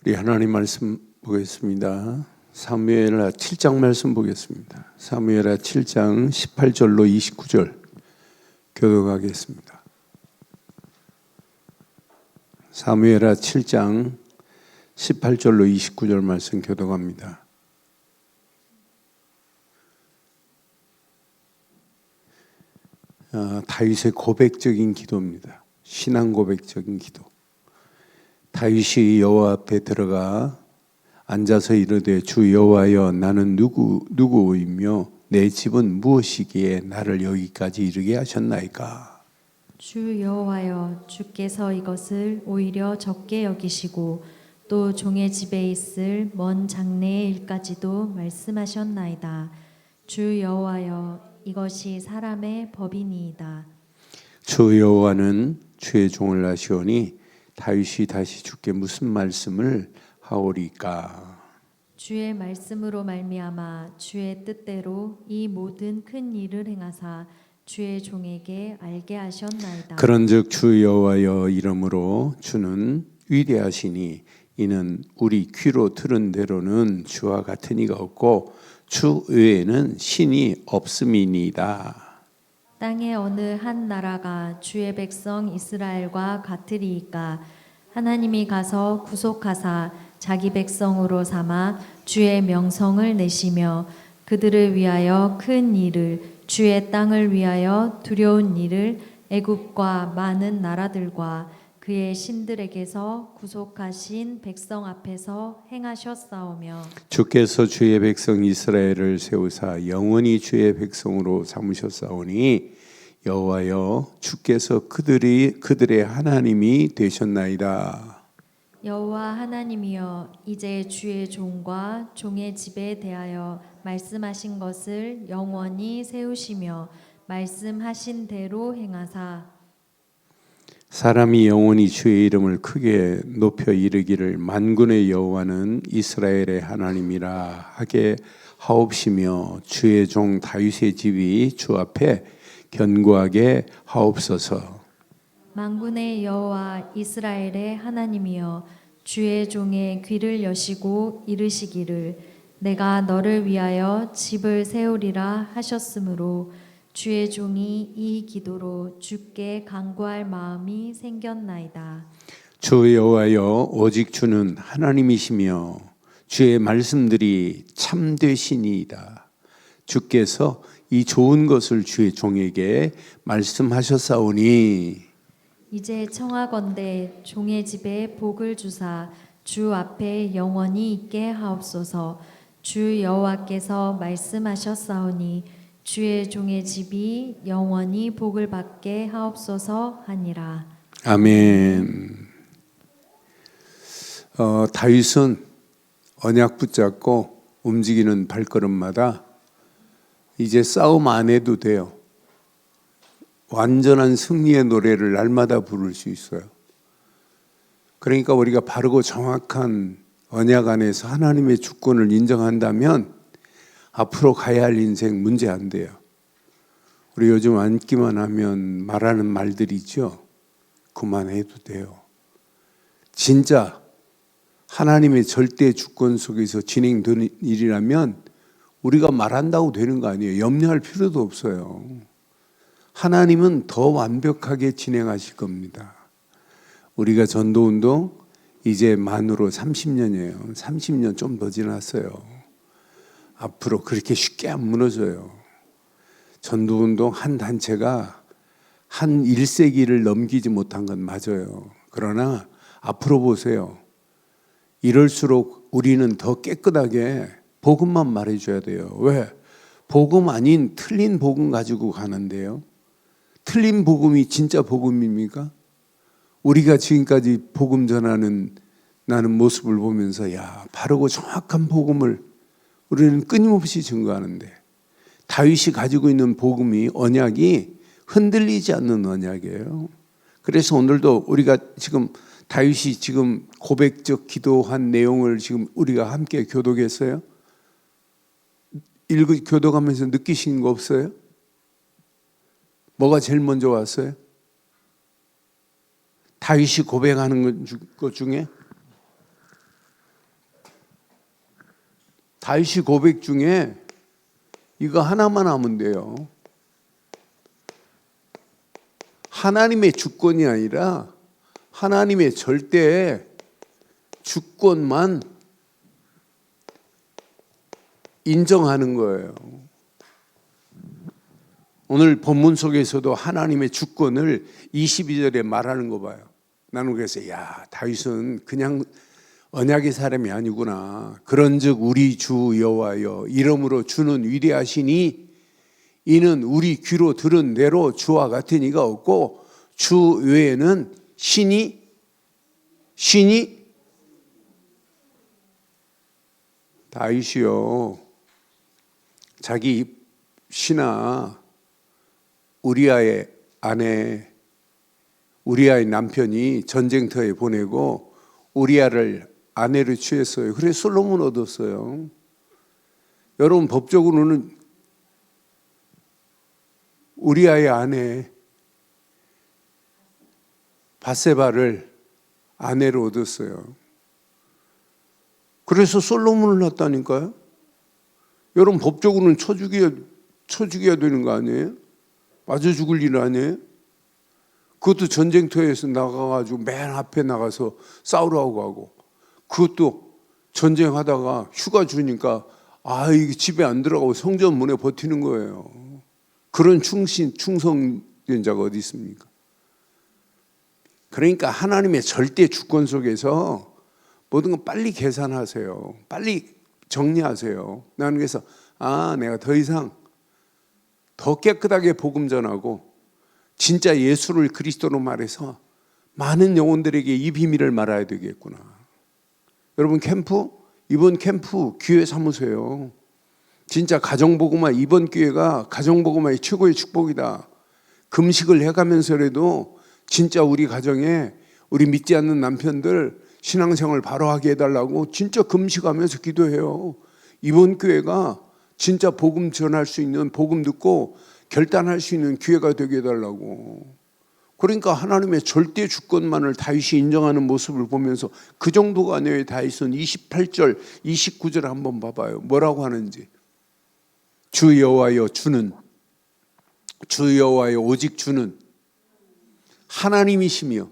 우리 하나님 말씀 보겠습니다. 사무엘하 7장 말씀 보겠습니다. 사무엘하 7장 18절로 29절 교독하겠습니다. 사무엘하 7장 18절로 29절 말씀 교독합니다. 다윗의 고백적인 기도입니다. 신앙 고백적인 기도. 다윗이 여호와 앞에 들어가 앉아서 이르되 주 여호와여 나는 누구이며 내 집은 무엇이기에 나를 여기까지 이르게 하셨나이까. 주 여호와여 주께서 이것을 오히려 적게 여기시고 또 종의 집에 있을 먼 장래의 일까지도 말씀하셨나이다. 주 여호와여 이것이 사람의 법이니이다. 주 여호와는 주의 종을 아시오니 다윗이 다시 주께 무슨 말씀을 하오리까. 주의 말씀으로 말미암아 주의 뜻대로 이 모든 큰 일을 행하사 주의 종에게 알게 하셨나이다. 그런즉 주 여호와여 이름으로 주는 위대하시니 이는 우리 귀로 들은 대로는 주와 같은 이가 없고 주 외에는 신이 없음이니이다. 땅의 어느 한 나라가 주의 백성 이스라엘과 같으리이까. 하나님이 가서 구속하사 자기 백성으로 삼아 주의 명성을 내시며 그들을 위하여 큰 일을 주의 땅을 위하여 두려운 일을 애굽과 많은 나라들과 그의 신들에게서 구속하신 백성 앞에서 행하셨사오며 주께서 주의 백성 이스라엘을 세우사 영원히 주의 백성으로 삼으셨사오니 여호와여 주께서 그들의 하나님이 되셨나이다. 여호와 하나님이여 이제 주의 종과 종의 집에 대하여 말씀하신 것을 영원히 세우시며 말씀하신 대로 행하사 사람이 영원히 주의 이름을 크게 높여 이르기를 만군의 여호와는 이스라엘의 하나님이라 하게 하옵시며 주의 종 다윗의 집이 주 앞에 견고하게 하옵소서. 만군의 여호와 이스라엘의 하나님이여 주의 종의 귀를 여시고 이르시기를 내가 너를 위하여 집을 세우리라 하셨으므로 주의 종이 이 기도로 주께 간구할 마음이 생겼나이다. 주 여호와여 오직 주는 하나님이시며 주의 말씀들이 참되시니이다. 주께서 이 좋은 것을 주의 종에게 말씀하셨사오니 이제 청하건대 종의 집에 복을 주사 주 앞에 영원히 있게 하옵소서. 주 여호와께서 말씀하셨사오니 주의 종의 집이 영원히 복을 받게 하옵소서 하니라. 아멘. 다윗은 언약 붙잡고 움직이는 발걸음마다 이제 싸움 안 해도 돼요. 완전한 승리의 노래를 날마다 부를 수 있어요. 그러니까 우리가 바르고 정확한 언약 안에서 하나님의 주권을 인정한다면 앞으로 가야 할 인생 문제 안 돼요. 우리 요즘 앉기만 하면 말하는 말들이 있죠. 그만해도 돼요. 진짜 하나님의 절대 주권 속에서 진행되는 일이라면 우리가 말한다고 되는 거 아니에요. 염려할 필요도 없어요. 하나님은 더 완벽하게 진행하실 겁니다. 우리가 전도운동 이제 만으로 30년이에요. 30년 좀 더 지났어요. 앞으로 그렇게 쉽게 안 무너져요. 전도운동 한 단체가 한 1세기를 넘기지 못한 건 맞아요. 그러나 앞으로 보세요. 이럴수록 우리는 더 깨끗하게 복음만 말해줘야 돼요. 왜? 복음 아닌 틀린 복음 가지고 가는데요. 틀린 복음이 진짜 복음입니까? 우리가 지금까지 복음 전하는 나는 모습을 보면서 야, 바르고 정확한 복음을 우리는 끊임없이 증거하는데 다윗이 가지고 있는 복음이 언약이 흔들리지 않는 언약이에요. 그래서 오늘도 우리가 지금 다윗이 지금 고백적 기도한 내용을 지금 우리가 함께 교독했어요. 교독하면서 느끼신 거 없어요? 뭐가 제일 먼저 왔어요? 다윗이 고백하는 것 중에 다윗이 고백 중에 이거 하나만 하면 돼요. 하나님의 주권이 아니라 하나님의 절대 주권만 인정하는 거예요. 오늘 본문 속에서도 하나님의 주권을 22절에 말하는 거 봐요. 나는 그래서 다윗은 그냥 언약의 사람이 아니구나. 그런즉 우리 주 여호와여 이름으로 주는 위대하시니 이는 우리 귀로 들은 대로 주와 같은 이가 없고 주 외에는 신이 다윗이요 자기 신하 우리아의 아내 우리아의 남편이 전쟁터에 보내고 우리아를 아내를 취했어요. 그래서 솔로몬 얻었어요. 여러분 법적으로는 우리아의 아내 밧세바를 아내로 얻었어요. 그래서 솔로몬을 낳았다니까요. 여러분 법적으로는 쳐 죽여야 되는 거 아니에요? 맞아 죽을 일 아니에요? 그것도 전쟁터에서 나가가지고 맨 앞에 나가서 싸우라고 하고 그것도 전쟁하다가 휴가 주니까 이게 집에 안 들어가고 성전 문에 버티는 거예요. 그런 충성된 자가 어디 있습니까? 그러니까 하나님의 절대 주권 속에서 모든 건 빨리 계산하세요. 빨리 정리하세요. 나는 그래서 내가 더 이상 더 깨끗하게 복음 전하고 진짜 예수를 그리스도로 말해서 많은 영혼들에게 이 비밀을 말해야 되겠구나. 여러분 이번 캠프 기회 삼으세요. 진짜 가정복음화 이번 기회가 가정복음화의 최고의 축복이다. 금식을 해가면서라도 진짜 우리 가정에 우리 믿지 않는 남편들 신앙생활 바로 하게 해달라고 진짜 금식하면서 기도해요. 이번 기회가 진짜 복음 전할 수 있는 복음 듣고 결단할 수 있는 기회가 되게 해달라고. 그러니까 하나님의 절대 주권만을 다윗이 인정하는 모습을 보면서 그 정도가 아니에요. 다윗은 28절 29절 한번 봐봐요. 뭐라고 하는지. 주 여호와여 주는 주 여호와여 오직 주는 하나님이시며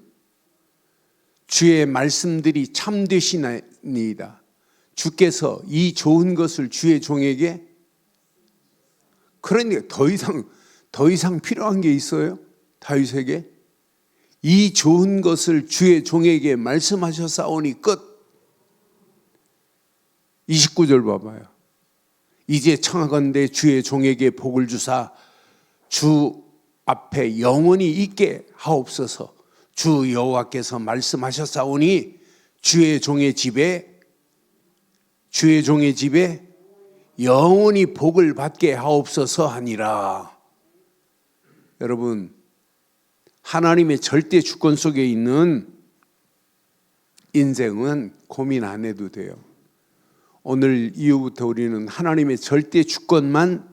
주의 말씀들이 참되시나이다. 주께서 이 좋은 것을 주의 종에게 그러니까 더 이상 필요한 게 있어요? 다윗에게 이 좋은 것을 주의 종에게 말씀하셨사오니 끝. 29절 봐봐요. 이제 청하건대 주의 종에게 복을 주사 주 앞에 영원히 있게 하옵소서. 주 여호와께서 말씀하셨사오니 주의 종의 집에 영원히 복을 받게 하옵소서 하니라. 여러분 하나님의 절대 주권 속에 있는 인생은 고민 안 해도 돼요. 오늘 이후부터 우리는 하나님의 절대 주권만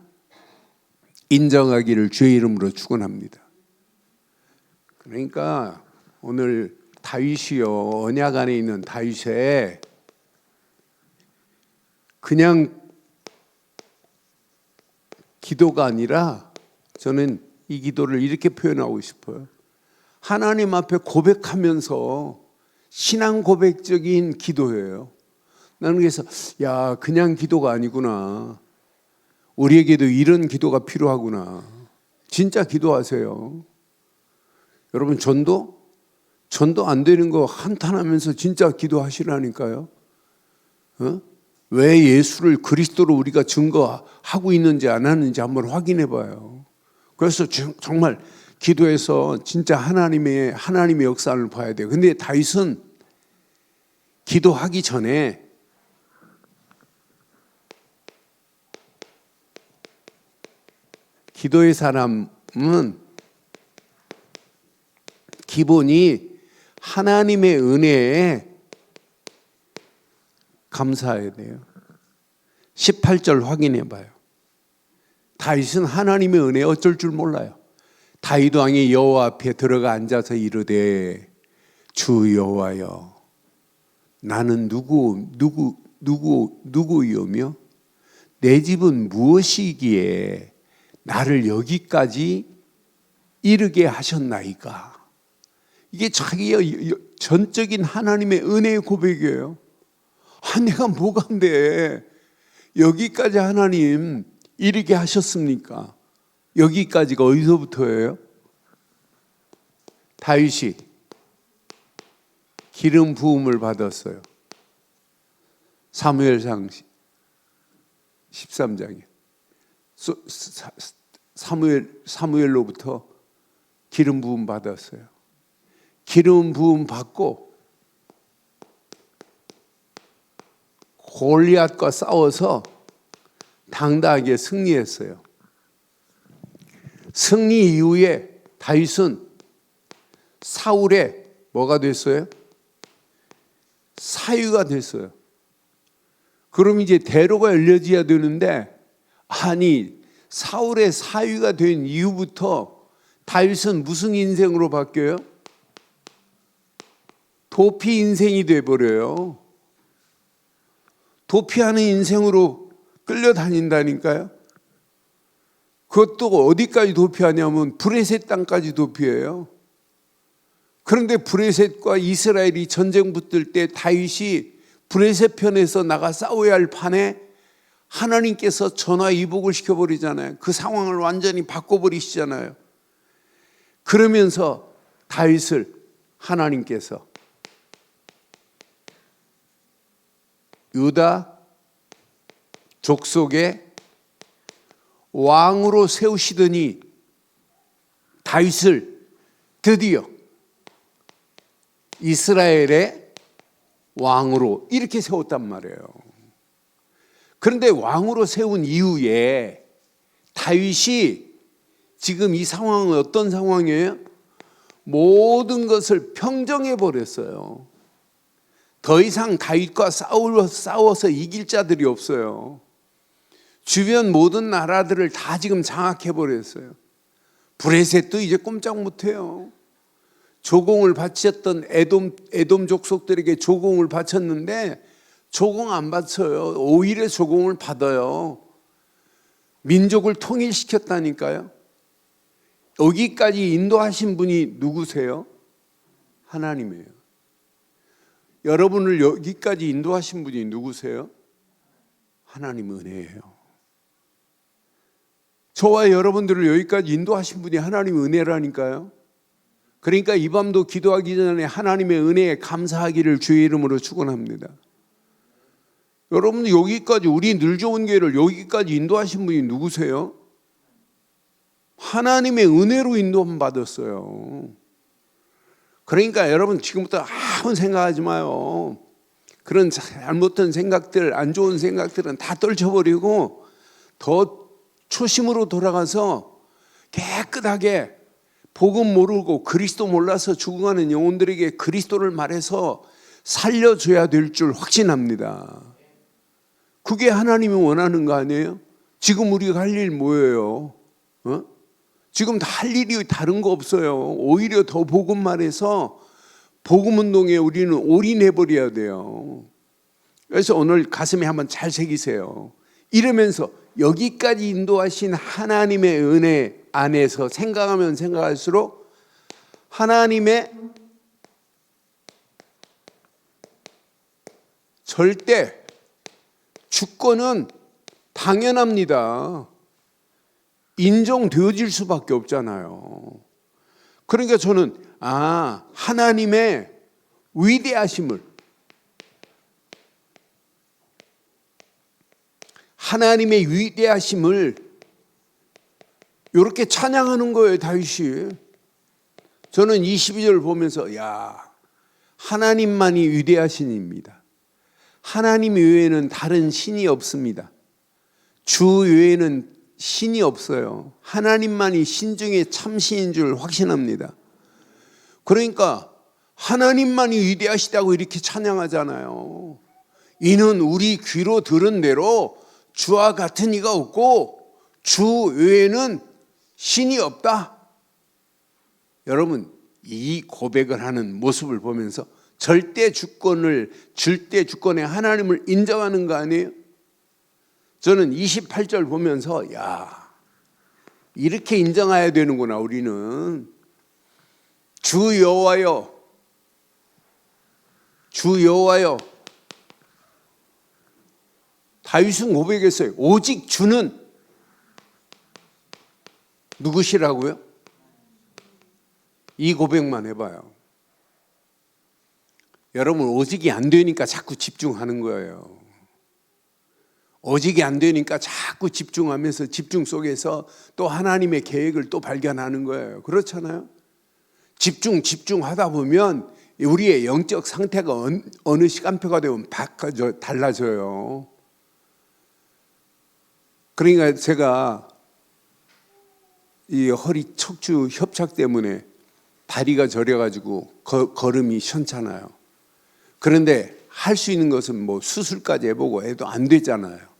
인정하기를 주의 이름으로 축원합니다. 그러니까 오늘 다윗이요 언약 안에 있는 다윗에 그냥 기도가 아니라 저는 이 기도를 이렇게 표현하고 싶어요. 하나님 앞에 고백하면서 신앙 고백적인 기도예요. 나는 그래서 그냥 기도가 아니구나. 우리에게도 이런 기도가 필요하구나. 진짜 기도하세요. 여러분 전도 안 되는 거 한탄하면서 진짜 기도하시라니까요. 왜 예수를 그리스도로 우리가 증거하고 있는지 안 하는지 한번 확인해 봐요. 그래서 정말 기도해서 진짜 하나님의 역사를 봐야 돼요. 근데 다윗은 기도하기 전에 기도의 사람은 기본이 하나님의 은혜에 감사해야 돼요. 18절 확인해 봐요. 다윗은 하나님의 은혜에 어쩔 줄 몰라요. 다윗 왕이 여호와 앞에 들어가 앉아서 이르되 주 여호와여 나는 누구이오며 내 집은 무엇이기에 나를 여기까지 이르게 하셨나이까. 이게 자기의 전적인 하나님의 은혜의 고백이에요. 내가 뭐가 안 돼? 여기까지 하나님 이르게 하셨습니까? 여기까지가 어디서부터예요? 다윗이 기름 부음을 받았어요. 사무엘상 13장에 사무엘로부터 기름 부음 받았어요. 기름 부음 받고 골리앗과 싸워서 당당하게 승리했어요. 승리 이후에 다윗은 사울의 뭐가 됐어요? 사위가 됐어요. 그럼 이제 대로가 열려져야 되는데, 아니 사울의 사위가 된 이후부터 다윗은 무슨 인생으로 바뀌어요? 도피 인생이 돼버려요. 도피하는 인생으로 끌려다닌다니까요. 그것도 어디까지 도피하냐면 브레셋 땅까지 도피해요. 그런데 브레셋과 이스라엘이 전쟁 붙을 때 다윗이 브레셋 편에서 나가 싸워야 할 판에 하나님께서 전화위복을 시켜버리잖아요. 그 상황을 완전히 바꿔버리시잖아요. 그러면서 다윗을 하나님께서 유다 족속의 왕으로 세우시더니 다윗을 드디어 이스라엘의 왕으로 이렇게 세웠단 말이에요. 그런데 왕으로 세운 이후에 다윗이 지금 이 상황은 어떤 상황이에요? 모든 것을 평정해 버렸어요. 더 이상 다윗과 싸워서 이길 자들이 없어요. 주변 모든 나라들을 다 지금 장악해 버렸어요. 브레셋도 이제 꼼짝 못해요. 조공을 바쳤던 에돔 족속들에게 조공을 바쳤는데 조공 안 바쳐요. 오히려 조공을 받아요. 민족을 통일시켰다니까요. 여기까지 인도하신 분이 누구세요? 하나님이에요. 여러분을 여기까지 인도하신 분이 누구세요? 하나님 은혜예요. 저와 여러분들을 여기까지 인도하신 분이 하나님 은혜라니까요. 그러니까 이 밤도 기도하기 전에 하나님의 은혜에 감사하기를 주의 이름으로 축원합니다. 여러분 여기까지 우리 늘 좋은 교회를 여기까지 인도하신 분이 누구세요? 하나님의 은혜로 인도함 받았어요. 그러니까 여러분 지금부터 아무 생각하지 마요. 그런 잘못된 생각들, 안 좋은 생각들은 다 떨쳐버리고 더 초심으로 돌아가서 깨끗하게 복음 모르고 그리스도 몰라서 죽어가는 영혼들에게 그리스도를 말해서 살려줘야 될 줄 확신합니다. 그게 하나님이 원하는 거 아니에요? 지금 우리가 할 일 뭐예요? 지금 다 할 일이 다른 거 없어요. 오히려 더 복음 말해서 복음 운동에 우리는 올인해 버려야 돼요. 그래서 오늘 가슴에 한번 잘 새기세요. 이러면서 여기까지 인도하신 하나님의 은혜 안에서 생각하면 생각할수록 하나님의 절대 주권은 당연합니다. 인정되어질 수밖에 없잖아요. 그러니까 저는 하나님의 위대하심을, 하나님의 위대하심을 이렇게 찬양하는 거예요, 다윗이. 저는 22절을 보면서 하나님만이 위대하신 입니다. 하나님 외에는 다른 신이 없습니다. 주 외에는 신이 없어요. 하나님만이 신 중에 참신인 줄 확신합니다. 그러니까 하나님만이 위대하시다고 이렇게 찬양하잖아요. 이는 우리 귀로 들은 대로 주와 같은 이가 없고 주 외에는 신이 없다. 여러분 이 고백을 하는 모습을 보면서 절대 주권의 하나님을 인정하는 거 아니에요? 저는 28절 보면서 야, 이렇게 인정해야 되는구나. 우리는 주 여호와여, 주 여호와여. 다윗은 고백했어요. 오직 주는 누구시라고요? 이 고백만 해봐요. 여러분, 오직이 안 되니까 자꾸 집중하는 거예요. 오직이 안 되니까 자꾸 집중하면서 집중 속에서 또 하나님의 계획을 또 발견하는 거예요. 그렇잖아요? 집중하다 보면 우리의 영적 상태가 어느 시간표가 되면 달라져요. 그러니까 제가 이 허리 척추 협착 때문에 다리가 저려가지고 걸음이 시원찮아요. 그런데 할 수 있는 것은 뭐 수술까지 해보고 해도 안 되잖아요.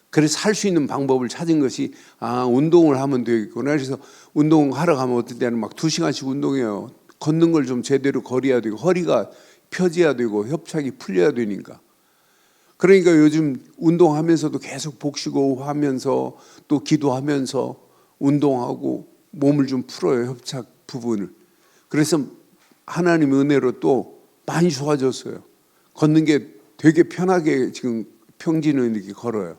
그래서 할 수 있는 방법을 찾은 것이 운동을 하면 되겠구나. 그래서 운동하러 가면 어떨 때는 막 2시간씩 운동해요. 걷는 걸 좀 제대로 걸어야 되고 허리가 펴져야 되고 협착이 풀려야 되니까. 그러니까 요즘 운동하면서도 계속 복식호흡 하면서 또 기도하면서 운동하고 몸을 좀 풀어요. 협착 부분을. 그래서 하나님 은혜로 또 많이 좋아졌어요. 걷는 게 되게 편하게 지금 평지는 이렇게 걸어요.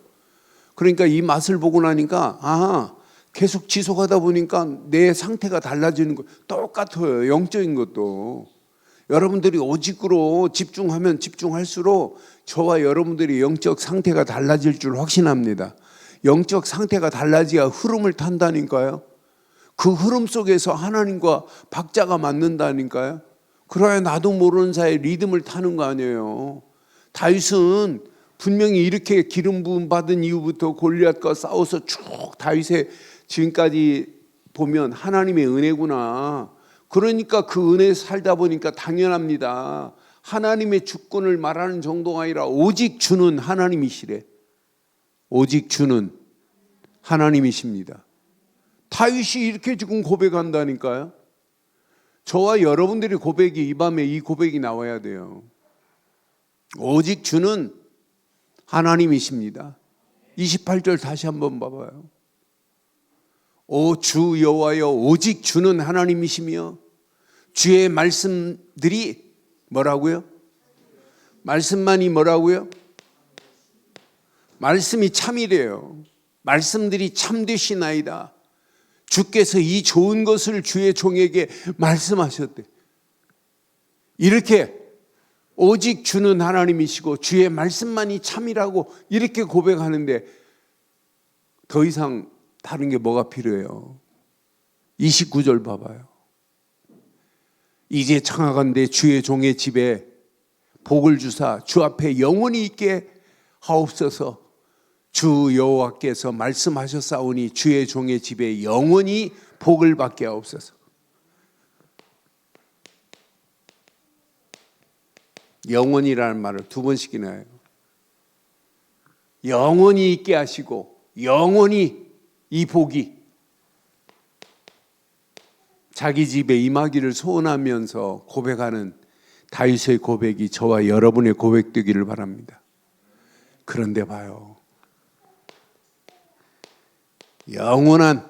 그러니까 이 맛을 보고 나니까 계속 지속하다 보니까 내 상태가 달라지는 거 똑같아요. 영적인 것도. 여러분들이 오직으로 집중하면 집중할수록 저와 여러분들이 영적 상태가 달라질 줄 확신합니다. 영적 상태가 달라져야 흐름을 탄다니까요. 그 흐름 속에서 하나님과 박자가 맞는다니까요. 그래야 나도 모르는 사이에 리듬을 타는 거 아니에요. 다윗은 분명히 이렇게 기름 부음 받은 이후부터 골리앗과 싸워서 쭉 다윗의 지금까지 보면 하나님의 은혜구나. 그러니까 그 은혜에 살다 보니까 당연합니다. 하나님의 주권을 말하는 정도가 아니라 오직 주는 하나님이시래. 오직 주는 하나님이십니다. 다윗이 이렇게 지금 고백한다니까요. 저와 여러분들의 고백이 이 밤에 이 고백이 나와야 돼요. 오직 주는 하나님이십니다. 28절 다시 한번 봐봐요. 오 주 여호와여, 오직 주는 하나님이시며 주의 말씀들이 뭐라고요? 말씀만이 뭐라고요? 말씀이 참이래요. 말씀들이 참되시나이다. 주께서 이 좋은 것을 주의 종에게 말씀하셨대. 이렇게 오직 주는 하나님이시고 주의 말씀만이 참이라고 이렇게 고백하는데 더 이상 다른 게 뭐가 필요해요? 29절 봐봐요. 이제 청하건대 주의 종의 집에 복을 주사 주 앞에 영원히 있게 하옵소서. 주 여호와께서 말씀하셨사오니 주의 종의 집에 영원히 복을 받게 하옵소서. 영원이라는 말을 2번씩이나 해요. 영원히 있게 하시고 영원히 이 복이 자기 집에 임하기를 소원하면서 고백하는 다윗의 고백이 저와 여러분의 고백되기를 바랍니다. 그런데 봐요. 영원한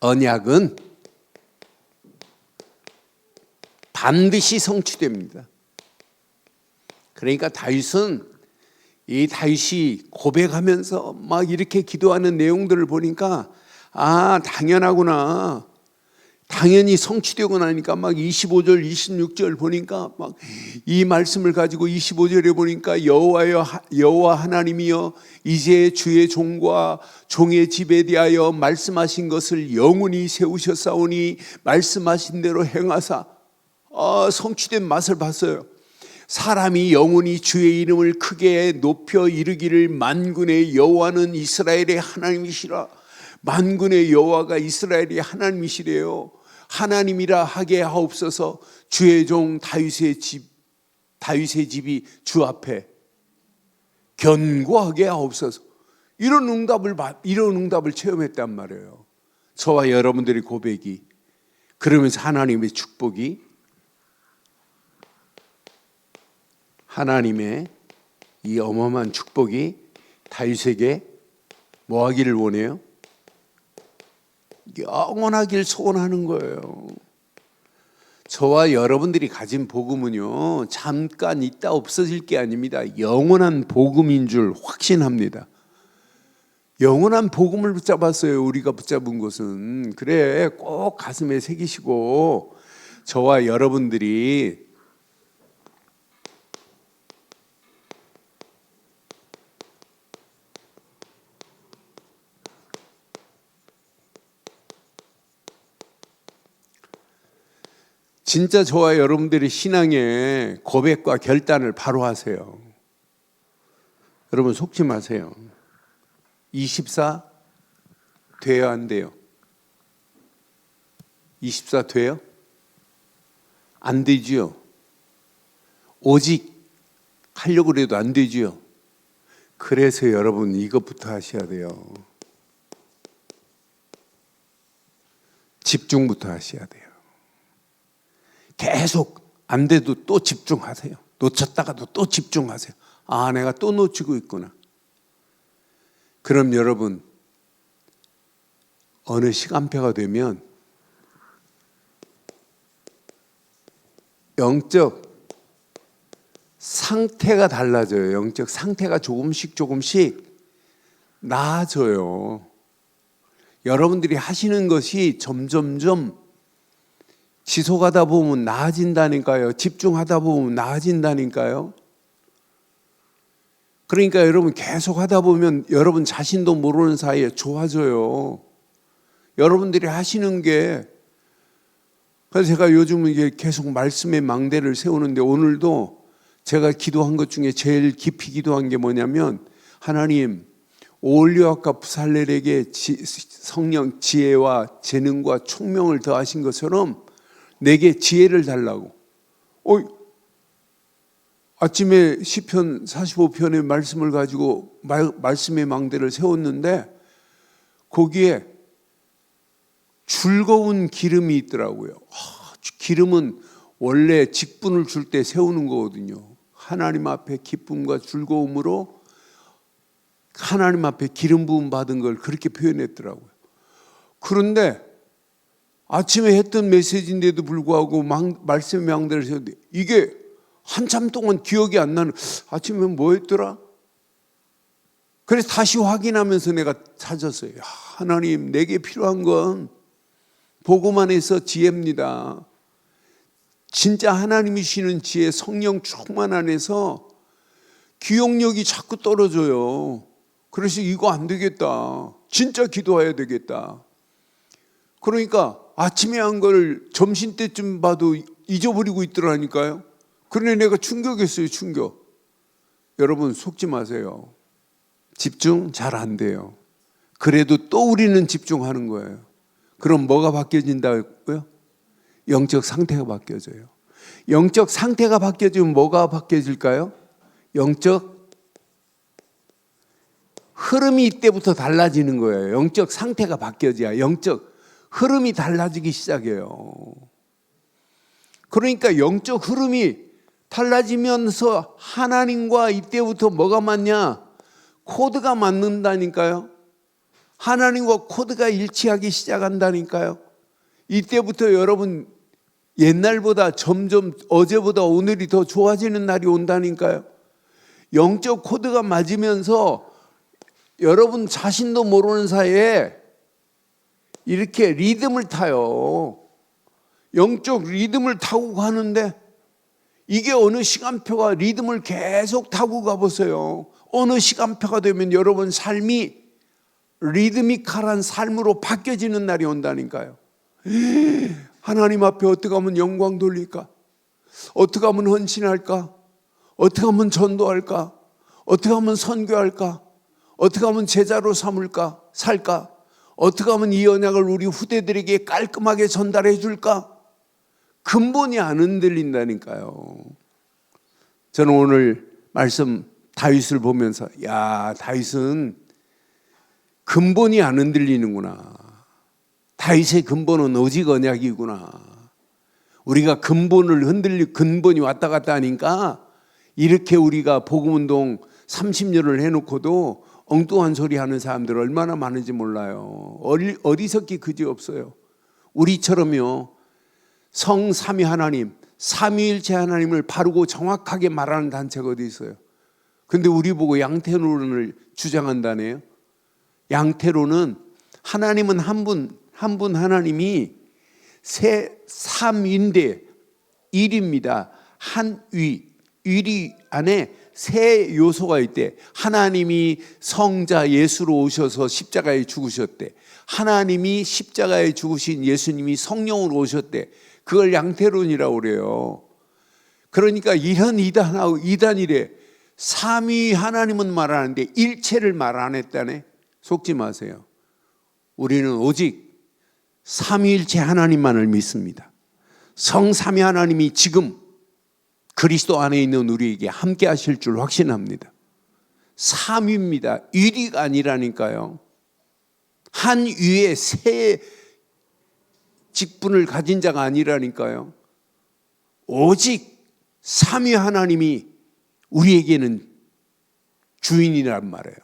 언약은 반드시 성취됩니다. 그러니까 다윗은 이 다윗이 고백하면서 막 이렇게 기도하는 내용들을 보니까 당연하구나. 당연히 성취되고 나니까 막 25절, 26절 보니까 막 이 말씀을 가지고 25절에 보니까 여호와 하나님이여 이제 주의 종과 종의 집에 대하여 말씀하신 것을 영원히 세우셨사오니 말씀하신 대로 행하사 성취된 맛을 봤어요. 사람이 영원히 주의 이름을 크게 높여 이르기를 만군의 여호와는 이스라엘의 하나님이시라. 만군의 여호와가 이스라엘의 하나님이시래요. 하나님이라 하게 하옵소서. 주의 종 다윗의 집이 주 앞에 견고하게 하옵소서. 이런 응답을 체험했단 말이에요. 저와 여러분들의 고백이. 그러면서 하나님의 축복이, 하나님의 이 어마어마한 축복이 다윗에게 뭐 하기를 원해요? 영원하길 소원하는 거예요. 저와 여러분들이 가진 복음은요, 잠깐 있다 없어질 게 아닙니다. 영원한 복음인 줄 확신합니다. 영원한 복음을 붙잡았어요. 우리가 붙잡은 것은. 그래, 꼭 가슴에 새기시고 저와 여러분들이 진짜 저와 여러분들의 신앙의 고백과 결단을 바로 하세요. 여러분 속지 마세요. 24 돼요, 안 돼요? 24 돼요? 안 되지요. 오직 하려고 해도 안 되지요. 그래서 여러분 이것부터 하셔야 돼요. 집중부터 하셔야 돼요. 계속 안 돼도 또 집중하세요. 놓쳤다가도 또 집중하세요. 아, 내가 또 놓치고 있구나. 그럼 여러분 어느 시간표가 되면 영적 상태가 달라져요. 영적 상태가 조금씩 나아져요. 여러분들이 하시는 것이 점점점 지속하다 보면 나아진다니까요. 집중하다 보면 나아진다니까요. 그러니까 여러분 계속 하다 보면 여러분 자신도 모르는 사이에 좋아져요. 여러분들이 하시는 게, 그래서 제가 요즘은 이게 계속 말씀의 망대를 세우는데, 오늘도 제가 기도한 것 중에 제일 깊이 기도한 게 뭐냐면, 하나님 오올리오아과 부살렐에게 성령 지혜와 재능과 총명을 더하신 것처럼 내게 지혜를 달라고. 아침에 시편 45편의 말씀을 가지고 말씀의 망대를 세웠는데 거기에 즐거운 기름이 있더라고요. 기름은 원래 직분을 줄 때 세우는 거거든요. 하나님 앞에 기쁨과 즐거움으로 하나님 앞에 기름 부음 받은 걸 그렇게 표현했더라고요. 그런데 아침에 했던 메시지인데도 불구하고 말씀의 망대를 세웠는데 이게 한참 동안 기억이 안 나는, 아침에 뭐 했더라? 그래서 다시 확인하면서 내가 찾았어요. 하나님, 내게 필요한 건 복음 안에서 지혜입니다. 진짜 하나님이 주시는 지혜, 성령 충만 안에서 기억력이 자꾸 떨어져요. 그래서 이거 안 되겠다. 진짜 기도해야 되겠다. 그러니까 아침에 한 걸 점심 때쯤 봐도 잊어버리고 있더라니까요. 그러니 내가 충격했어요, 충격. 여러분 속지 마세요. 집중 잘 안 돼요. 그래도 또 우리는 집중하는 거예요. 그럼 뭐가 바뀌어진다고요? 영적 상태가 바뀌어져요. 영적 상태가 바뀌어지면 뭐가 바뀌어질까요? 영적 흐름이 이때부터 달라지는 거예요. 영적 상태가 바뀌어져야 영적 흐름이 달라지기 시작해요. 그러니까 영적 흐름이 달라지면서 하나님과 이때부터 뭐가 맞냐? 코드가 맞는다니까요. 하나님과 코드가 일치하기 시작한다니까요. 이때부터 여러분 옛날보다 점점 어제보다 오늘이 더 좋아지는 날이 온다니까요. 영적 코드가 맞으면서 여러분 자신도 모르는 사이에 이렇게 리듬을 타요. 영적 리듬을 타고 가는데 이게 어느 시간표가 리듬을 계속 타고 가보세요. 어느 시간표가 되면 여러분 삶이 리드미컬한 삶으로 바뀌어지는 날이 온다니까요. 하나님 앞에 어떻게 하면 영광 돌릴까? 어떻게 하면 헌신할까? 어떻게 하면 전도할까? 어떻게 하면 선교할까? 어떻게 하면 제자로 살까? 어떻게 하면 이 언약을 우리 후대들에게 깔끔하게 전달해 줄까? 근본이 안 흔들린다니까요. 저는 오늘 말씀 다윗을 보면서 야, 다윗은 근본이 안 흔들리는구나. 다윗의 근본은 오직 언약이구나. 우리가 근본이 왔다 갔다 하니까 이렇게 우리가 복음운동 30년을 해놓고도 엉뚱한 소리 하는 사람들 얼마나 많은지 몰라요. 어리석기 그지 없어요. 우리처럼요, 성삼위 하나님, 삼위일체 하나님을 바르고 정확하게 말하는 단체가 어디 있어요? 근데 우리 보고 양태론을 주장한다네요. 양태론은 하나님은 한 분 하나님이 삼위인데 일입니다. 한 위 안에 세 요소가 있대. 하나님이 성자 예수로 오셔서 십자가에 죽으셨대. 하나님이 십자가에 죽으신 예수님이 성령으로 오셨대. 그걸 양태론이라고 그래요. 그러니까 이런 이단이래. 삼위 하나님은 말하는데 일체를 말 안 했다네. 속지 마세요. 우리는 오직 삼위일체 하나님만을 믿습니다. 성삼위 하나님이 지금 그리스도 안에 있는 우리에게 함께 하실 줄 확신합니다. 삼위입니다. 일위가 아니라니까요. 한 위에 세 직분을 가진 자가 아니라니까요. 오직 삼위 하나님이 우리에게는 주인이란 말이에요.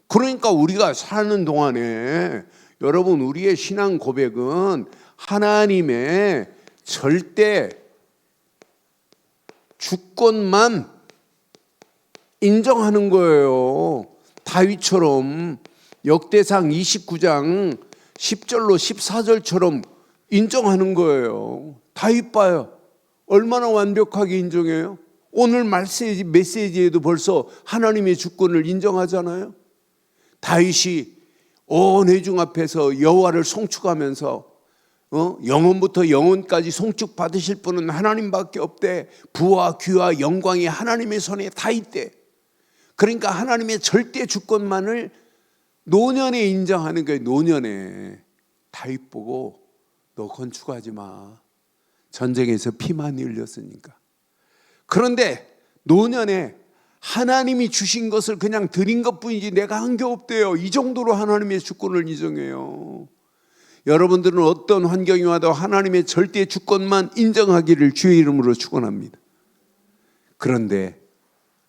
그러니까 우리가 사는 동안에 여러분, 우리의 신앙 고백은 하나님의 절대 주권만 인정하는 거예요. 다윗처럼 역대상 29장 10절로 14절처럼 인정하는 거예요. 다윗 봐요. 얼마나 완벽하게 인정해요? 오늘 메시지에도 벌써 하나님의 주권을 인정하잖아요. 다윗이 온 회중 앞에서 여호와를 송축하면서 영원부터 영원까지 송축 받으실 분은 하나님밖에 없대. 부와 귀와 영광이 하나님의 손에 다 있대. 그러니까 하나님의 절대 주권만을 노년에 인정하는 거예요. 노년에. 다윗 보고 너 건축하지 마. 전쟁에서 피 많이 흘렸으니까. 그런데 노년에 하나님이 주신 것을 그냥 드린 것뿐이지 내가 한 게 없대요. 이 정도로 하나님의 주권을 인정해요. 여러분들은 어떤 환경이 와도 하나님의 절대 주권만 인정하기를 주의 이름으로 축원합니다. 그런데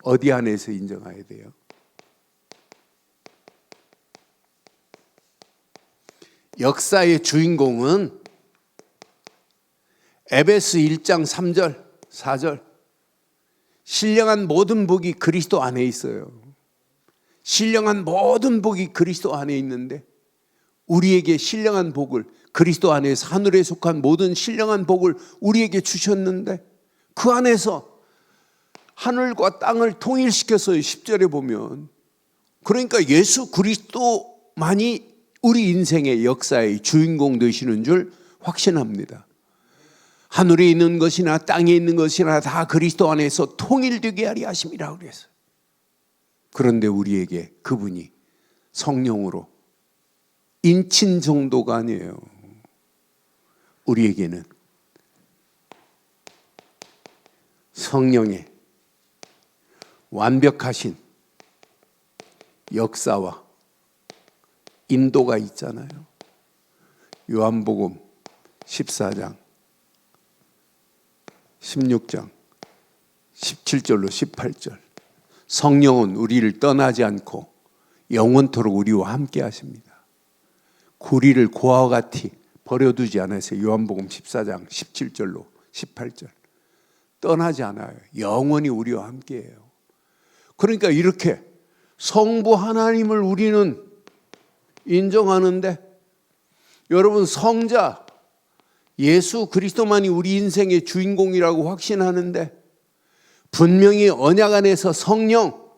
어디 안에서 인정해야 돼요? 역사의 주인공은 에베소 1장 3절 4절 신령한 모든 복이 그리스도 안에 있어요. 신령한 모든 복이 그리스도 안에 있는데 우리에게 신령한 복을, 그리스도 안에서 하늘에 속한 모든 신령한 복을 우리에게 주셨는데 그 안에서 하늘과 땅을 통일시켰어요. 10절에 보면. 그러니까 예수 그리스도만이 우리 인생의 역사의 주인공 되시는 줄 확신합니다. 하늘에 있는 것이나 땅에 있는 것이나 다 그리스도 안에서 통일되게 하리 하심이라 그랬어요. 그런데 우리에게 그분이 성령으로 인친 정도가 아니에요. 우리에게는 성령의 완벽하신 역사와 인도가 있잖아요. 요한복음 14장 16장 17절로 18절 성령은 우리를 떠나지 않고 영원토록 우리와 함께 하십니다. 우리를 고아와 같이 버려두지 않으세요. 요한복음 14장 17절로 18절 떠나지 않아요. 영원히 우리와 함께 해요. 그러니까 이렇게 성부 하나님을 우리는 인정하는데 여러분 성자 예수 그리스도만이 우리 인생의 주인공이라고 확신하는데 분명히 언약 안에서 성령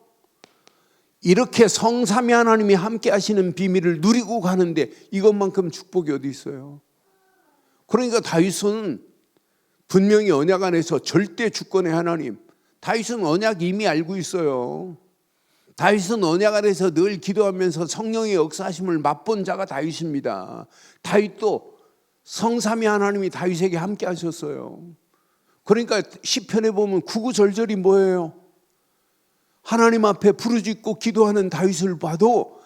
이렇게 성삼위 하나님이 함께 하시는 비밀을 누리고 가는데 이것만큼 축복이 어디 있어요? 그러니까 다윗은 분명히 언약 안에서 절대 주권의 하나님, 다윗은 언약 이미 알고 있어요. 다윗은 언약 안에서 늘 기도하면서 성령의 역사하심을 맛본 자가 다윗입니다. 다윗도 성삼위 하나님이 다윗에게 함께 하셨어요. 그러니까 시편에 보면 구구절절이 뭐예요? 하나님 앞에 부르짖고 기도하는 다윗을 봐도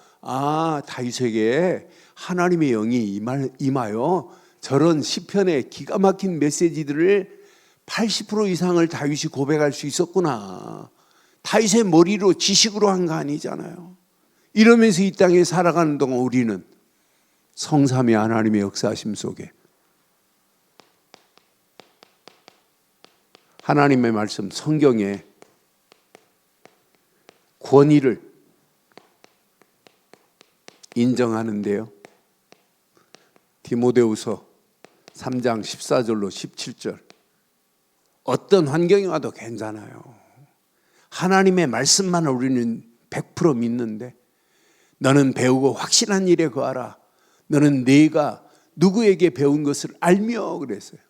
다윗에게 하나님의 영이 임하여 저런 시편의 기가 막힌 메시지들을 80% 이상을 다윗이 고백할 수 있었구나. 다윗의 머리로 지식으로 한 거 아니잖아요. 이러면서 이 땅에 살아가는 동안 우리는 성삼위 하나님의 역사하심 속에 하나님의 말씀 성경에 권위를 인정하는데요. 디모데후서 3장 14절로 17절. 어떤 환경이 와도 괜찮아요. 하나님의 말씀만 우리는 100% 믿는데 너는 배우고 확실한 일에 거하라. 너는 네가 누구에게 배운 것을 알며 그랬어요.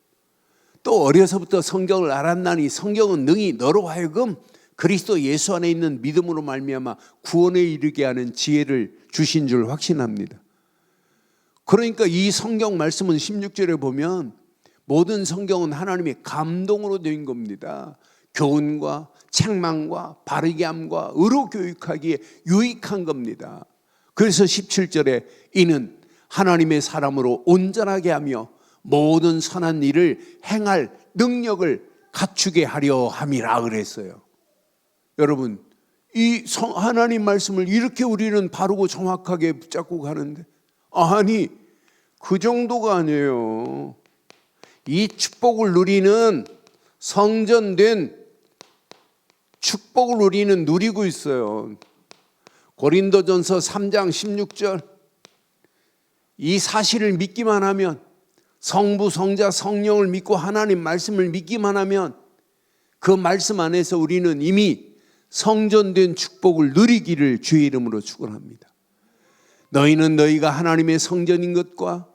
또 어려서부터 성경을 알았나니 성경은 능히 너로 하여금 그리스도 예수 안에 있는 믿음으로 말미암아 구원에 이르게 하는 지혜를 주신 줄 확신합니다. 그러니까 이 성경 말씀은 16절에 보면 모든 성경은 하나님의 감동으로 된 겁니다. 교훈과 책망과 바르게 함과 의로 교육하기에 유익한 겁니다. 그래서 17절에 이는 하나님의 사람으로 온전하게 하며 모든 선한 일을 행할 능력을 갖추게 하려 함이라 그랬어요. 여러분, 이 하나님 말씀을 이렇게 우리는 바르고 정확하게 붙잡고 가는데 아니 그 정도가 아니에요. 이 축복을 누리는 성전된 축복을 우리는 누리고 있어요. 고린도전서 3장 16절 이 사실을 믿기만 하면 성부, 성자, 성령을 믿고 하나님 말씀을 믿기만 하면 그 말씀 안에서 우리는 이미 성전된 축복을 누리기를 주의 이름으로 축원합니다. 너희는 너희가 하나님의 성전인 것과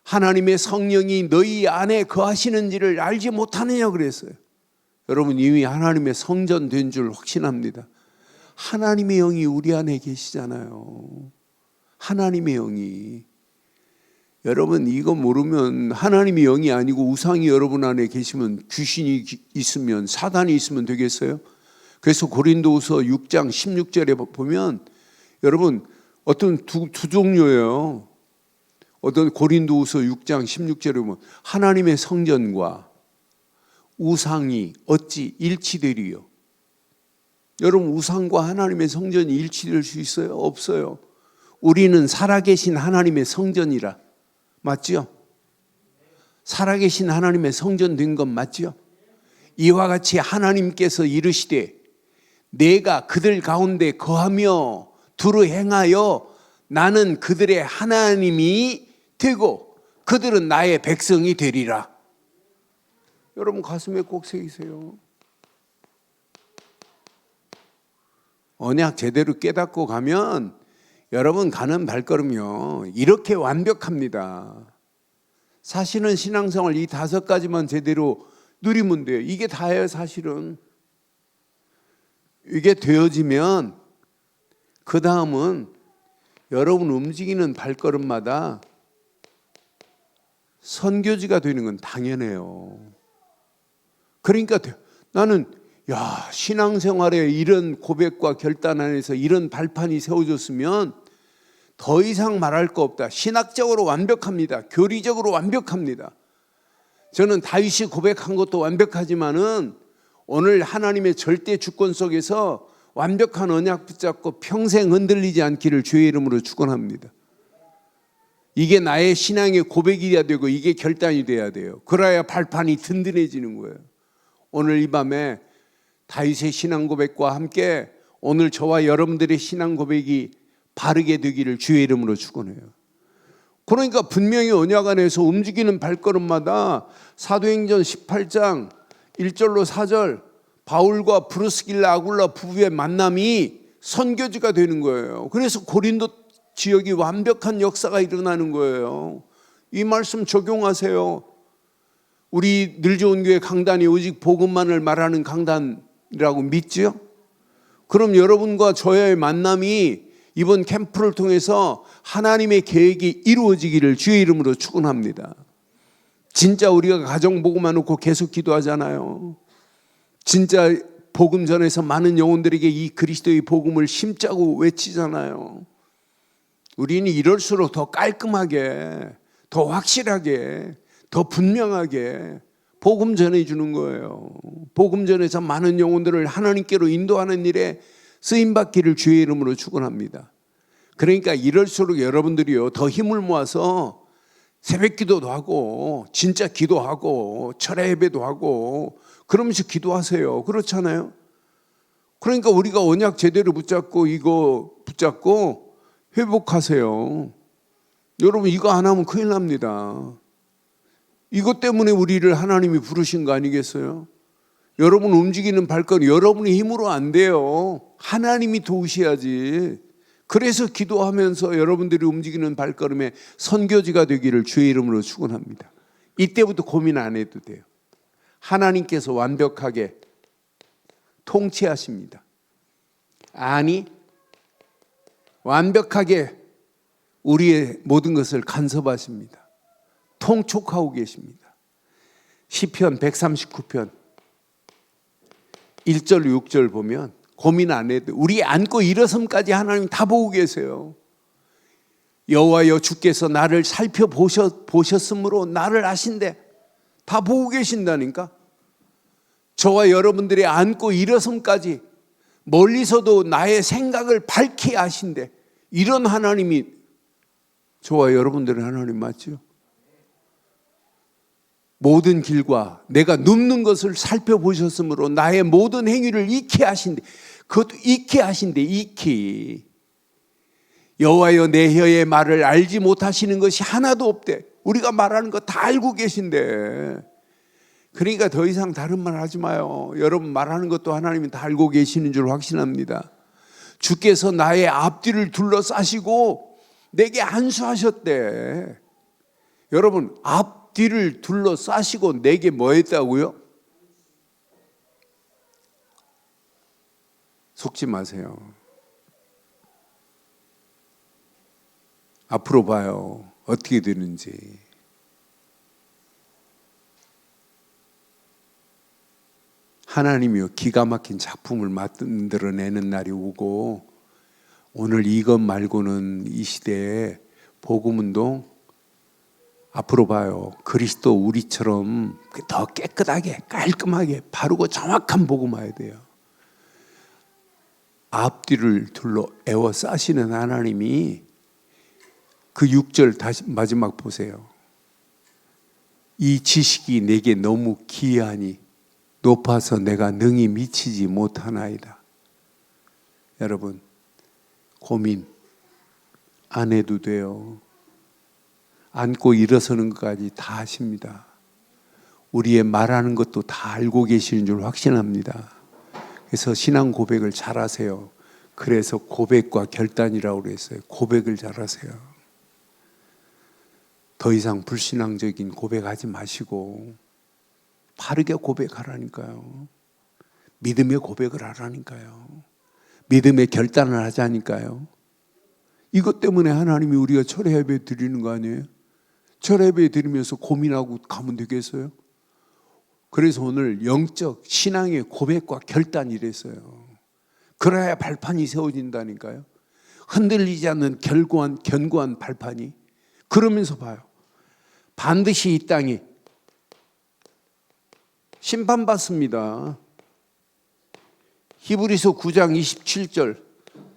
하나님의 성령이 너희 안에 거하시는지를 알지 못하느냐 그랬어요. 여러분 이미 하나님의 성전된 줄 확신합니다. 하나님의 영이 우리 안에 계시잖아요. 하나님의 영이. 여러분 이거 모르면 하나님의 영이 아니고 우상이 여러분 안에 계시면 귀신이 있으면 사단이 있으면 되겠어요? 그래서 고린도후서 6장 16절에 보면 여러분 어떤 두 종류예요. 어떤 고린도후서 6장 16절에 보면 하나님의 성전과 우상이 어찌 일치되리요? 여러분 우상과 하나님의 성전이 일치될 수 있어요? 없어요. 우리는 살아계신 하나님의 성전이라. 맞지요? 살아계신 하나님의 성전 된 건 맞지요? 이와 같이 하나님께서 이르시되 내가 그들 가운데 거하며 두루 행하여 나는 그들의 하나님이 되고 그들은 나의 백성이 되리라. 여러분 가슴에 꼭 새기세요. 언약 제대로 깨닫고 가면 여러분 가는 발걸음이요 이렇게 완벽합니다. 사실은 신앙생활 이 5가지만 제대로 누리면 돼요. 이게 다예요. 사실은 이게 되어지면 그 다음은 여러분 움직이는 발걸음마다 선교지가 되는 건 당연해요. 그러니까 나는 신앙생활에 이런 고백과 결단 안에서 이런 발판이 세워졌으면 더 이상 말할 거 없다. 신학적으로 완벽합니다. 교리적으로 완벽합니다. 저는 다윗이 고백한 것도 완벽하지만은 오늘 하나님의 절대 주권 속에서 완벽한 언약 붙잡고 평생 흔들리지 않기를 주의 이름으로 축원합니다. 이게 나의 신앙의 고백이 돼야 되고 이게 결단이 돼야 돼요. 그래야 발판이 든든해지는 거예요. 오늘 이 밤에 다윗의 신앙 고백과 함께 오늘 저와 여러분들의 신앙 고백이 바르게 되기를 주의 이름으로 축원해요. 그러니까 분명히 언약 안에서 움직이는 발걸음마다 사도행전 18장 1절로 4절 바울과 브루스길라 아굴라 부부의 만남이 선교지가 되는 거예요. 그래서 고린도 지역이 완벽한 역사가 일어나는 거예요. 이 말씀 적용하세요. 우리 늘좋은교회 강단이 오직 복음만을 말하는 강단이라고 믿지요? 그럼 여러분과 저의 만남이 이번 캠프를 통해서 하나님의 계획이 이루어지기를 주의 이름으로 축원합니다. 진짜 우리가 가정 복음만 놓고 계속 기도하잖아요. 진짜 복음 전에서 많은 영혼들에게 이 그리스도의 복음을 심자고 외치잖아요. 우리는 이럴수록 더 깔끔하게, 더 확실하게, 더 분명하게 복음 전해주는 거예요. 복음 전해서 많은 영혼들을 하나님께로 인도하는 일에 쓰임받기를 주의 이름으로 축원합니다. 그러니까 이럴수록 여러분들이요 더 힘을 모아서 새벽 기도도 하고 진짜 기도하고 철야 예배도 하고 그러면서 기도하세요. 그렇잖아요. 그러니까 우리가 언약 제대로 붙잡고 이거 붙잡고 회복하세요. 여러분 이거 안 하면 큰일 납니다. 이것 때문에 우리를 하나님이 부르신 거 아니겠어요? 여러분 움직이는 발걸음 여러분의 힘으로 안 돼요. 하나님이 도우셔야지. 그래서 기도하면서 여러분들이 움직이는 발걸음에 선교지가 되기를 주의 이름으로 축원합니다. 이때부터 고민 안 해도 돼요. 하나님께서 완벽하게 통치하십니다. 아니, 완벽하게 우리의 모든 것을 간섭하십니다. 통촉하고 계십니다. 시편 139편 1절 6절 보면 고민 안 해도 우리 앉고 일어섬까지 하나님 다 보고 계세요. 여호와여 주께서 나를 살펴보셨으므로 나를 아신대. 다 보고 계신다니까. 저와 여러분들이 앉고 일어섬까지 멀리서도 나의 생각을 밝히 아신대. 이런 하나님이 저와 여러분들의 하나님 맞죠? 모든 길과 내가 눕는 것을 살펴보셨으므로 나의 모든 행위를 익히 하신대. 그것도 익히 하신대. 익히. 여호와여 내 혀의 말을 알지 못하시는 것이 하나도 없대. 우리가 말하는 거 다 알고 계신데. 그러니까 더 이상 다른 말 하지 마요. 여러분 말하는 것도 하나님이 다 알고 계시는 줄 확신합니다. 주께서 나의 앞뒤를 둘러싸시고 내게 안수하셨대. 여러분 앞뒤를 둘러싸시고 내게 뭐 했다고요? 속지 마세요. 앞으로 봐요. 어떻게 되는지. 하나님이요 기가 막힌 작품을 만들어내는 날이 오고 오늘 이것 말고는 이 시대에 복음운동 앞으로 봐요. 그리스도 우리처럼 더 깨끗하게 깔끔하게 바르고 정확한 복음 와야 돼요. 앞뒤를 둘러 에워싸시는 하나님이 그 6절 다시 마지막 보세요. 이 지식이 내게 너무 기이하니 높아서 내가 능히 미치지 못하나이다. 여러분 고민 안 해도 돼요. 앉고 일어서는 것까지 다 하십니다. 우리의 말하는 것도 다 알고 계시는 줄 확신합니다. 그래서 신앙 고백을 잘하세요. 그래서 고백과 결단이라고 그랬어요. 고백을 잘하세요. 더 이상 불신앙적인 고백하지 마시고 바르게 고백하라니까요. 믿음의 고백을 하라니까요. 믿음의 결단을 하자니까요. 이것 때문에 하나님이 우리가 철야 예배 드리는 거 아니에요? 철야 예배 드리면서 고민하고 가면 되겠어요? 그래서 오늘 영적 신앙의 고백과 결단이랬어요. 그래야 발판이 세워진다니까요. 흔들리지 않는 견고한 발판이. 그러면서 봐요. 반드시 이 땅이 심판받습니다. 히브리서 9장 27절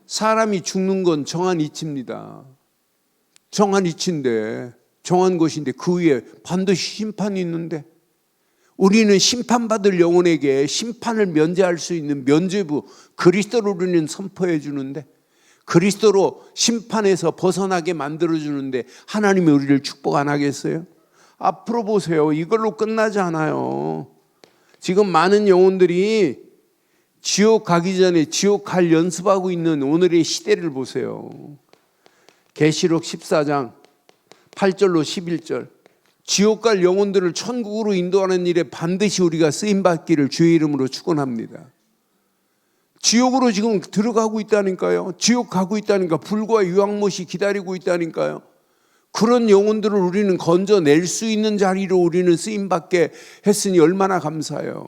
사람이 죽는 건 정한 이치입니다. 정한 이치인데 정한 것인데 그 위에 반드시 심판이 있는데 우리는 심판받을 영혼에게 심판을 면제할 수 있는 면죄부 그리스도를 우리는 선포해 주는데 그리스도로 심판에서 벗어나게 만들어 주는데 하나님이 우리를 축복 안 하겠어요? 앞으로 보세요. 이걸로 끝나지 않아요. 지금 많은 영혼들이 지옥 가기 전에 지옥 갈 연습하고 있는 오늘의 시대를 보세요. 계시록 14장 8절로 11절 지옥 갈 영혼들을 천국으로 인도하는 일에 반드시 우리가 쓰임받기를 주의 이름으로 축원합니다. 지옥으로 지금 들어가고 있다니까요. 지옥 가고 있다니까. 불과 유황못이 기다리고 있다니까요. 그런 영혼들을 우리는 건져낼 수 있는 자리로 우리는 쓰임받게 했으니 얼마나 감사해요.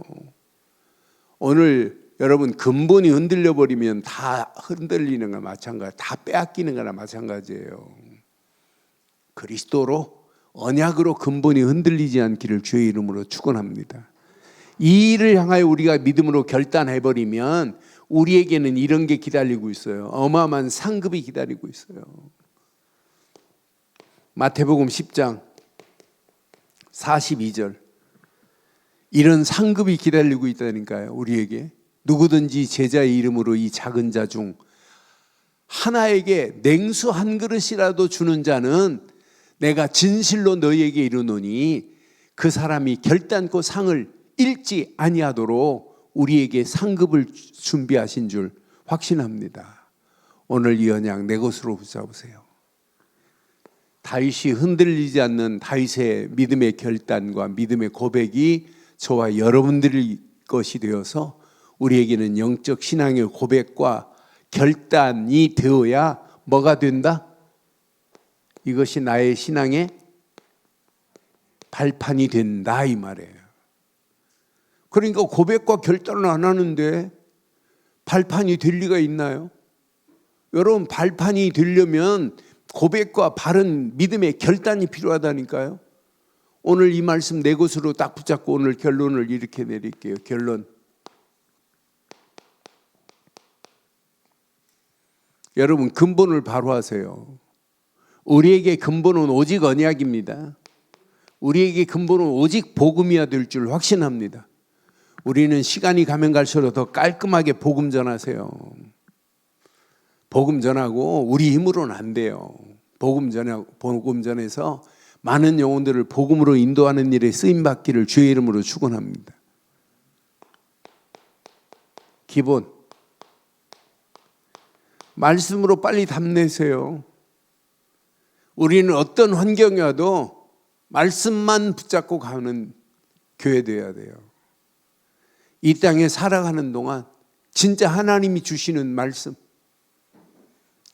오늘 여러분 근본이 흔들려 버리면 다 흔들리는 거나 마찬가지, 다 빼앗기는 거나 마찬가지예요. 그리스도로 언약으로 근본이 흔들리지 않기를 주의 이름으로 축원합니다. 이 일을 향하여 우리가 믿음으로 결단해버리면 우리에게는 이런 게 기다리고 있어요. 어마어마한 상급이 기다리고 있어요. 마태복음 10장 42절, 이런 상급이 기다리고 있다니까요. 우리에게 누구든지 제자의 이름으로 이 작은 자 중 하나에게 냉수 한 그릇이라도 주는 자는 내가 진실로 너희에게 이르노니 그 사람이 결단코 상을 잃지 아니하도록 우리에게 상급을 준비하신 줄 확신합니다. 오늘 이 언약 내 것으로 붙잡으세요. 다윗이 흔들리지 않는 다윗의 믿음의 결단과 믿음의 고백이 저와 여러분들의 것이 되어서 우리에게는 영적 신앙의 고백과 결단이 되어야 뭐가 된다? 이것이 나의 신앙의 발판이 된다, 이 말이에요. 그러니까 고백과 결단을 안 하는데 발판이 될 리가 있나요? 여러분, 발판이 되려면 고백과 바른 믿음의 결단이 필요하다니까요. 오늘 이 말씀 내 것으로 딱 붙잡고 오늘 결론을 이렇게 내릴게요. 결론. 여러분, 근본을 바로 하세요. 우리에게 근본은 오직 언약입니다. 우리에게 근본은 오직 복음이어야 될 줄 확신합니다. 우리는 시간이 가면 갈수록 더 깔끔하게 복음 전하세요. 복음 전하고 우리 힘으로는 안 돼요. 복음 전해서 많은 영혼들을 복음으로 인도하는 일에 쓰임받기를 주의 이름으로 축원합니다. 기본. 말씀으로 빨리 답내세요. 우리는 어떤 환경이 와도 말씀만 붙잡고 가는 교회 되어야 돼요. 이 땅에 살아가는 동안 진짜 하나님이 주시는 말씀,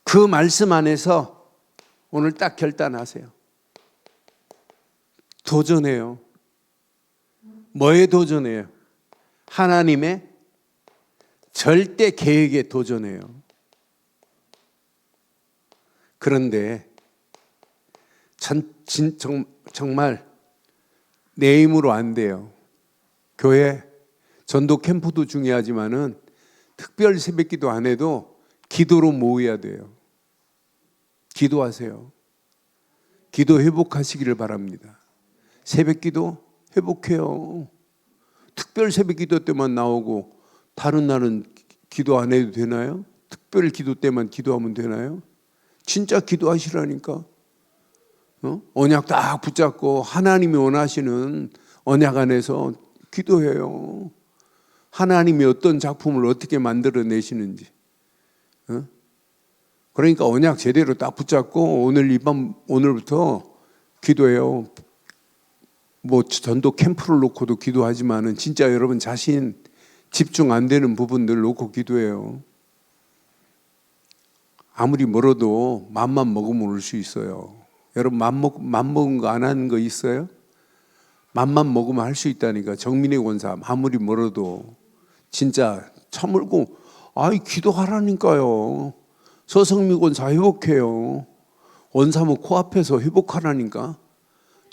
그 말씀 안에서 오늘 딱 결단하세요. 도전해요. 뭐에 도전해요? 하나님의 절대 계획에 도전해요. 그런데 정말 내 힘으로 안 돼요. 교회 전도 캠프도 중요하지만은 특별 새벽기도 안 해도 기도로 모여야 돼요. 기도하세요. 기도 회복하시기를 바랍니다. 새벽기도 회복해요. 특별 새벽기도 때만 나오고 다른 날은 기도 안 해도 되나요? 특별 기도 때만 기도하면 되나요? 진짜 기도하시라니까. 언약 딱 붙잡고 하나님이 원하시는 언약 안에서 기도해요. 하나님이 어떤 작품을 어떻게 만들어내시는지. 그러니까 언약 제대로 딱 붙잡고 오늘부터 기도해요. 뭐 전도 캠프를 놓고도 기도하지만은 진짜 여러분 자신 집중 안 되는 부분들 놓고 기도해요. 아무리 멀어도 맘만 먹으면 올 수 있어요. 여러분 맘 먹은 거 안 하는 거 있어요? 맘만 먹으면 할 수 있다니까. 정민의 권사 아무리 멀어도 진짜 처물고 기도하라니까요. 서성미 권사 회복해요. 원사모 코앞에서 회복하라니까.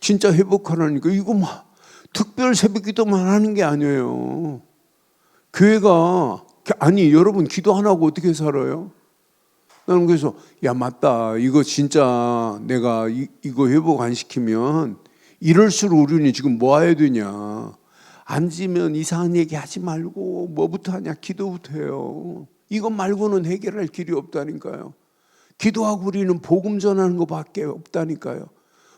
진짜 회복하라니까. 이거 막 특별 새벽 기도만 하는 게 아니에요. 교회가 여러분 기도 안 하고 어떻게 살아요? 나는 그래서 맞다. 이거 진짜 내가 이거 회복 안 시키면 이럴수록 우리는 지금 뭐 해야 되냐. 앉으면 이상한 얘기 하지 말고 뭐부터 하냐. 기도부터 해요. 이것 말고는 해결할 길이 없다니까요. 기도하고 우리는 복음 전하는 것밖에 없다니까요.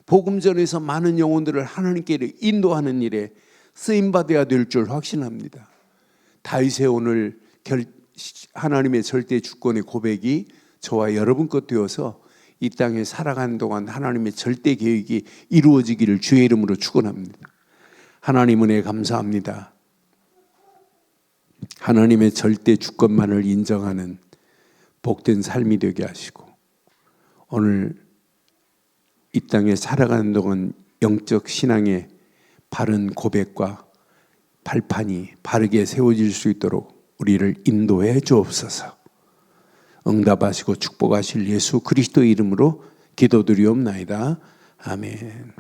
복음 전에서 많은 영혼들을 하나님께 인도하는 일에 쓰임받아야 될 줄 확신합니다. 다윗의 오늘 하나님의 절대 주권의 고백이 저와 여러분 것 되어서 이 땅에 살아가는 동안 하나님의 절대 계획이 이루어지기를 주의 이름으로 축원합니다. 하나님 은혜 감사합니다. 하나님의 절대 주권만을 인정하는 복된 삶이 되게 하시고 오늘 이 땅에 살아가는 동안 영적 신앙의 바른 고백과 발판이 바르게 세워질 수 있도록 우리를 인도해 주옵소서. 응답하시고 축복하실 예수 그리스도의 이름으로 기도드리옵나이다. 아멘.